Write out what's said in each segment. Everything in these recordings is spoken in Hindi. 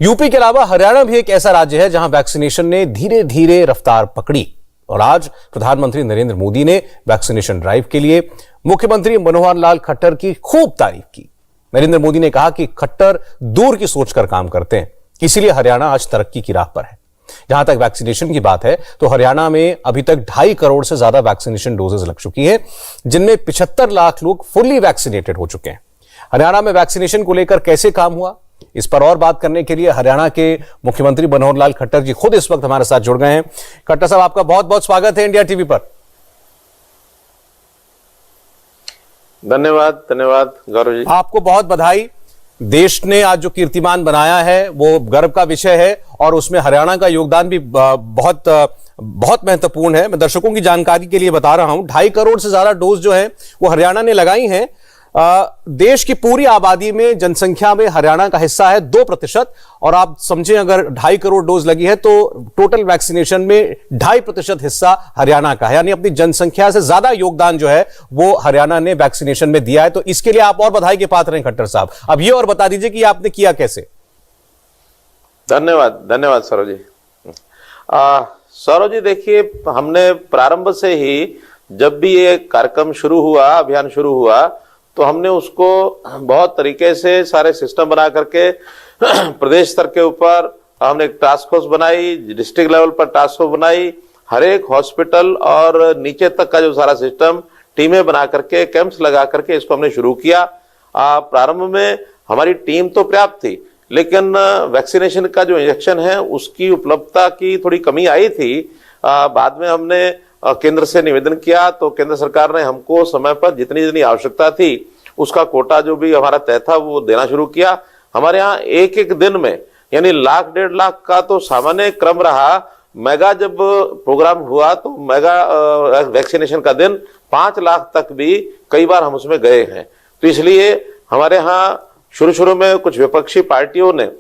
यूपी के अलावा हरियाणा भी एक ऐसा राज्य है जहां वैक्सीनेशन ने धीरे धीरे रफ्तार पकड़ी और आज प्रधानमंत्री नरेंद्र मोदी ने वैक्सीनेशन ड्राइव के लिए मुख्यमंत्री मनोहर लाल खट्टर की खूब तारीफ की। नरेंद्र मोदी ने कहा कि खट्टर दूर की सोचकर काम करते हैं, इसीलिए हरियाणा आज तरक्की की राह पर है। जहां तक वैक्सीनेशन की बात है तो हरियाणा में अभी तक 2.5 करोड़ से ज्यादा वैक्सीनेशन डोजेस लग चुकी है, जिनमें 75 लाख लोग फुल्ली वैक्सीनेटेड हो चुके हैं। हरियाणा में वैक्सीनेशन को लेकर कैसे काम हुआ, इस पर और बात करने के लिए हरियाणा के मुख्यमंत्री मनोहर लाल खट्टर जी खुद इस वक्त हमारे साथ जुड़ गए हैं। खट्टर साहब, आपका बहुत बहुत स्वागत है इंडिया टीवी पर। धन्यवाद धन्यवाद गौरव जी, आपको बहुत बधाई। देश ने आज जो कीर्तिमान बनाया है वो गर्व का विषय है और उसमें हरियाणा का योगदान भी बहुत महत्वपूर्ण है। मैं दर्शकों की जानकारी के लिए बता रहा हूं, 2.5 करोड़ से ज्यादा डोज जो है वो हरियाणा ने लगाई हैं। देश की पूरी आबादी में, जनसंख्या में हरियाणा का हिस्सा है 2%। और आप समझें, अगर 2.5 करोड़ डोज लगी है तो टोटल वैक्सीनेशन में 2.5% हिस्सा हरियाणा का है, यानी अपनी जनसंख्या से ज्यादा योगदान जो है वो हरियाणा ने वैक्सीनेशन में दिया है। तो इसके लिए आप और बधाई के पात्र हैं खट्टर साहब। अब ये और बता दीजिए कि आपने किया कैसे। धन्यवाद धन्यवाद सौरव जी। सौरव जी, देखिए, हमने प्रारंभ से ही जब भी ये कार्यक्रम शुरू हुआ, अभियान शुरू हुआ, तो हमने उसको बहुत तरीके से सारे सिस्टम बना करके प्रदेश स्तर के ऊपर हमने एक टास्क फोर्स बनाई, डिस्ट्रिक्ट लेवल पर टास्क फोर्स बनाई, हर एक हॉस्पिटल और नीचे तक का जो सारा सिस्टम टीमें बना करके, कैंप्स लगा करके इसको हमने शुरू किया। प्रारंभ में हमारी टीम तो पर्याप्त थी, लेकिन वैक्सीनेशन का जो इंजेक्शन है उसकी उपलब्धता की थोड़ी कमी आई थी। बाद में हमने केंद्र से निवेदन किया तो केंद्र सरकार ने हमको समय पर जितनी जितनी आवश्यकता थी उसका कोटा जो भी हमारा तय था वो देना शुरू किया। हमारे यहाँ एक एक दिन में यानी 1 लाख 1.5 लाख का तो सामान्य क्रम रहा। मेगा जब प्रोग्राम हुआ तो मेगा वैक्सीनेशन का दिन 5 लाख तक भी कई बार हम उसमें गए हैं। तो इसलिए हमारे यहाँ शुरू में कुछ विपक्षी पार्टियों ने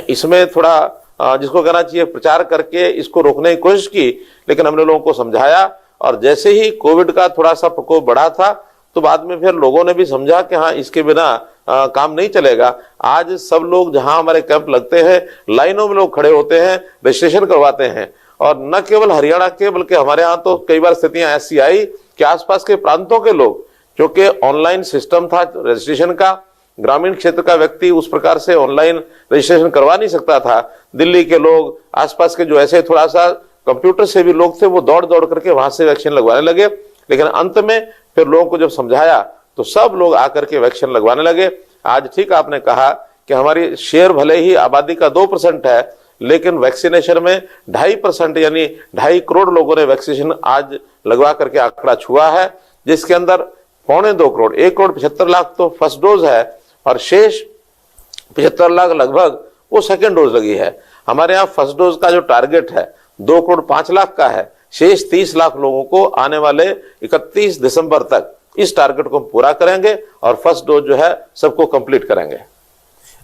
इसमें थोड़ा जिसको कहना चाहिए प्रचार करके इसको रोकने की कोशिश की, लेकिन हमने लोगों को समझाया और जैसे ही कोविड का थोड़ा सा प्रकोप बढ़ा था तो बाद में फिर लोगों ने भी समझा कि हाँ, इसके बिना काम नहीं चलेगा। आज सब लोग जहां हमारे कैंप लगते हैं, लाइनों में लोग खड़े होते हैं, रजिस्ट्रेशन करवाते हैं। और न केवल हरियाणा के बल्कि हमारे यहाँ तो कई बार स्थितियां ऐसी आई कि आसपास के प्रांतों के लोग, क्योंकि ऑनलाइन सिस्टम था रजिस्ट्रेशन का, ग्रामीण क्षेत्र का व्यक्ति उस प्रकार से ऑनलाइन रजिस्ट्रेशन करवा नहीं सकता था। दिल्ली के लोग, आसपास के जो ऐसे थोड़ा सा कंप्यूटर से भी लोग थे, वो दौड़ दौड़ करके वहां से वैक्सीन लगवाने लगे। लेकिन अंत में फिर लोगों को जब समझाया तो सब लोग आकर के वैक्सीन लगवाने लगे। आज ठीक आपने कहा कि हमारी शेयर भले ही आबादी का 2% है, लेकिन वैक्सीनेशन में 2.5% यानी 2.5 करोड़ लोगों ने वैक्सीनेशन आज लगवा करके आंकड़ा छुआ है, जिसके अंदर 2.25 करोड़, 1 करोड़ 75 लाख तो फर्स्ट डोज है और शेष 75 लाख लगभग वो सेकेंड डोज लगी है। हमारे यहाँ फर्स्ट डोज का जो टारगेट है 2 करोड़ 5 लाख का है। शेष 30 लाख लोगों को आने वाले 31 दिसंबर तक इस टारगेट को पूरा करेंगे और फर्स्ट डोज जो है सबको कंप्लीट करेंगे।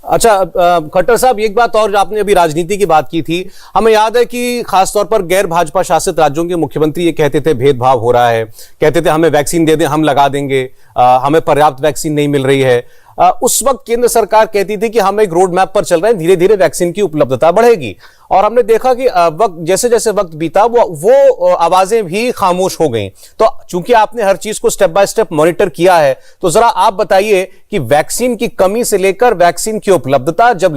अच्छा खट्टर साहब, एक बात और, आपने अभी राजनीति की बात की थी। हमें याद है कि खासतौर पर गैर भाजपा शासित राज्यों के मुख्यमंत्री ये कहते थे भेदभाव हो रहा है, कहते थे हमें वैक्सीन दे दें, हम लगा देंगे, हमें पर्याप्त वैक्सीन नहीं मिल रही है। उस वक्त केंद्र सरकार कहती थी कि हम एक रोड मैप पर चल रहे हैं, धीरे धीरे वैक्सीन की उपलब्धता बढ़ेगी। और हमने देखा कि वक्त जैसे जैसे वक्त बीता वो आवाजें भी खामोश हो गई। तो चूंकि आपने हर चीज को स्टेप बाय स्टेप मॉनिटर किया है, तो जरा आप बताइए कि वैक्सीन की कमी से लेकर वैक्सीन की उपलब्धता, जब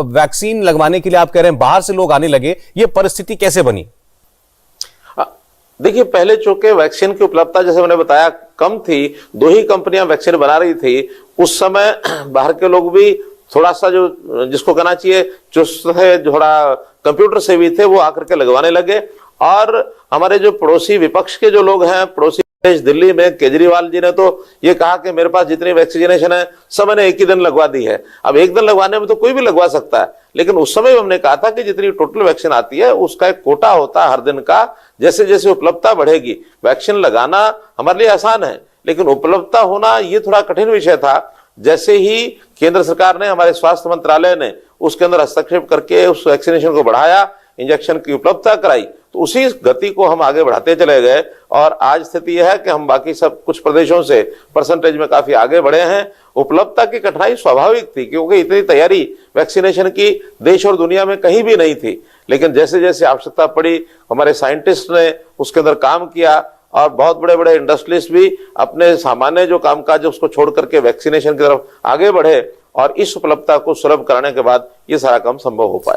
वैक्सीन लगवाने के लिए आप कह रहे हैं बाहर से लोग आने लगे, ये परिस्थिति कैसे बनी? देखिए, पहले चूंकि वैक्सीन की उपलब्धता जैसे मैंने बताया कम थी, 2 ही कंपनियां वैक्सीन बना रही थी। उस समय बाहर के लोग भी थोड़ा सा जो जिसको कहना चाहिए चुस्त थे, थोड़ा कंप्यूटर से भी थे, वो आकर के लगवाने लगे। और हमारे जो पड़ोसी विपक्ष के जो लोग हैं, पड़ोसी देश दिल्ली में केजरीवाल जी ने तो ये कहा कि मेरे पास जितनी वैक्सीनेशन है सब मैंने एक ही दिन लगवा दी है। अब एक दिन लगवाने में तो कोई भी लगवा सकता है, लेकिन उस समय हमने कहा था कि जितनी टोटल वैक्सीन आती है उसका एक कोटा होता है हर दिन का। जैसे जैसे उपलब्धता बढ़ेगी, वैक्सीन लगाना हमारे लिए आसान है, लेकिन उपलब्धता होना ये थोड़ा कठिन विषय था। जैसे ही केंद्र सरकार ने, हमारे स्वास्थ्य मंत्रालय ने उसके अंदर हस्तक्षेप करके उस वैक्सीनेशन को बढ़ाया, इंजेक्शन की उपलब्धता कराई, तो उसी गति को हम आगे बढ़ाते चले गए और आज स्थिति यह है कि हम बाकी सब कुछ प्रदेशों से परसेंटेज में काफी आगे बढ़े हैं। उपलब्धता की कठिनाई स्वाभाविक थी क्योंकि इतनी तैयारी वैक्सीनेशन की देश और दुनिया में कहीं भी नहीं थी, लेकिन जैसे जैसे आवश्यकता पड़ी हमारे साइंटिस्ट ने उसके अंदर काम किया और बहुत बड़े बड़े इंडस्ट्रीज भी अपने सामान्य जो कामकाज है उसको छोड़ करके वैक्सीनेशन की तरफ आगे बढ़े और इस उपलब्धता को सुलभ कराने के बाद ये सारा काम संभव हो पाया।